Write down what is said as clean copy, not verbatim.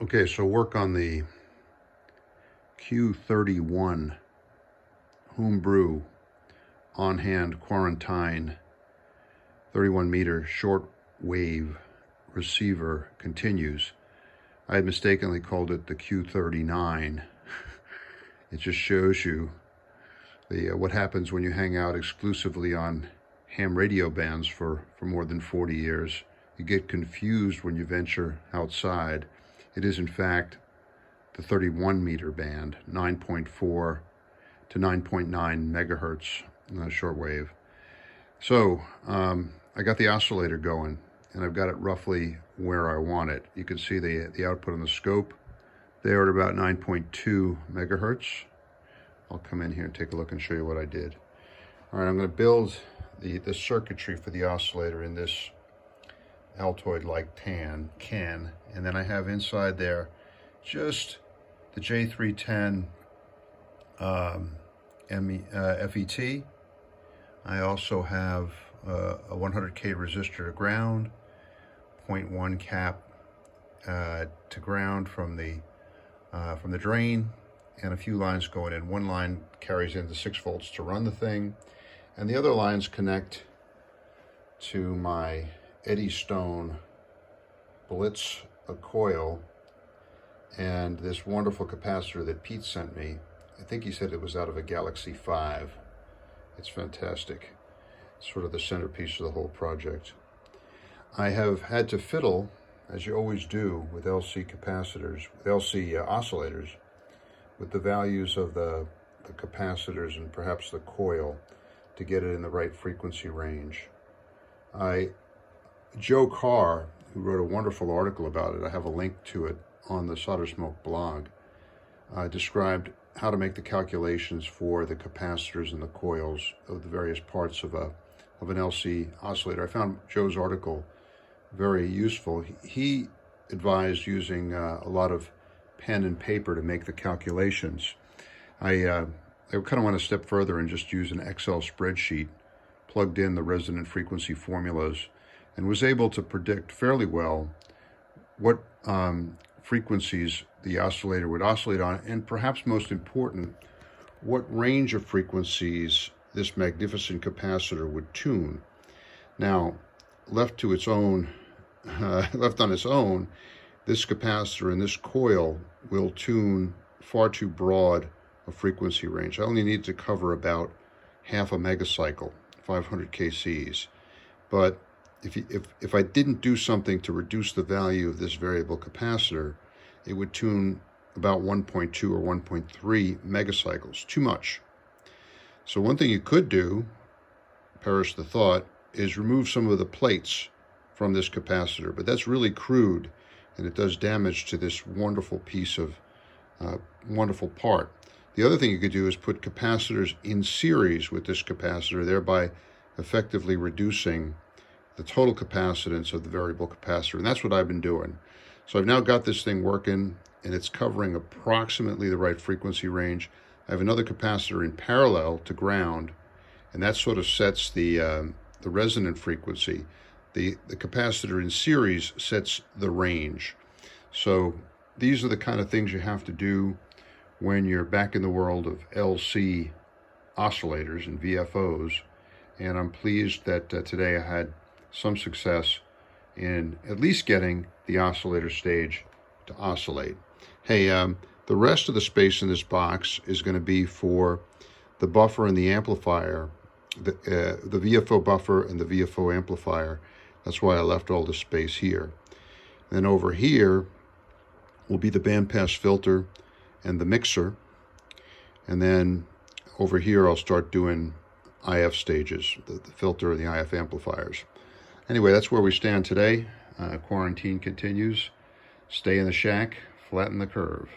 Okay, so work on the Q-31 homebrew on-hand quarantine 31 meter short wave receiver continues. I had mistakenly called it the Q-39. It just shows you what happens when you hang out exclusively on ham radio bands for more than 40 years. You get confused when you venture outside. It is, in fact, the 31 meter band, 9.4 to 9.9 megahertz shortwave. So I got the oscillator going, and I've got it roughly where I want it. You can see the output on the scope there at about 9.2 megahertz. I'll come in here and take a look and show you what I did. All right, I'm going to build the circuitry for the oscillator in this Altoid-like can, and then I have inside there just the J310 FET. I also have a 100K resistor to ground, 0.1 cap to ground from the drain, and a few lines going in. One line carries in the 6 volts to run the thing, and the other lines connect to my Eddystone Blitz coil and this wonderful capacitor that Pete sent me. I think he said it was out of a Galaxy 5. It's fantastic. It's sort of the centerpiece of the whole project. I have had to fiddle, as you always do with LC capacitors, with LC oscillators, with the values of the capacitors and perhaps the coil to get it in the right frequency range. Joe Carr, who wrote a wonderful article about it, I have a link to it on the Solder Smoke blog, described how to make the calculations for the capacitors and the coils of the various parts of an LC oscillator. I found Joe's article very useful. He advised using a lot of pen and paper to make the calculations. I kind of went a step further and just used an Excel spreadsheet, plugged in the resonant frequency formulas, and was able to predict fairly well what frequencies the oscillator would oscillate on, and perhaps most important, what range of frequencies this magnificent capacitor would tune. Now, left on its own, this capacitor and this coil will tune far too broad a frequency range. I only need to cover about half a megacycle, 500 kcs. But if I didn't do something to reduce the value of this variable capacitor, it would tune about 1.2 or 1.3 megacycles, too much. So one thing you could do, perish the thought, is remove some of the plates from this capacitor, but that's really crude, and it does damage to this wonderful piece of wonderful part. The other thing you could do is put capacitors in series with this capacitor, thereby effectively reducing the total capacitance of the variable capacitor, and that's what I've been doing. So I've now got this thing working, and it's covering approximately the right frequency range. I have another capacitor in parallel to ground, and that sort of sets the resonant frequency. The capacitor in series sets the range. So these are the kind of things you have to do when you're back in the world of LC oscillators and VFOs, and I'm pleased that today I had some success in at least getting the oscillator stage to oscillate. Hey, the rest of the space in this box is going to be for the buffer and the amplifier, the VFO buffer and the VFO amplifier. That's why I left all the space here. Then over here will be the bandpass filter and the mixer. And then over here I'll start doing IF stages, the filter and the IF amplifiers. Anyway, that's where we stand today. Quarantine continues. Stay in the shack, flatten the curve.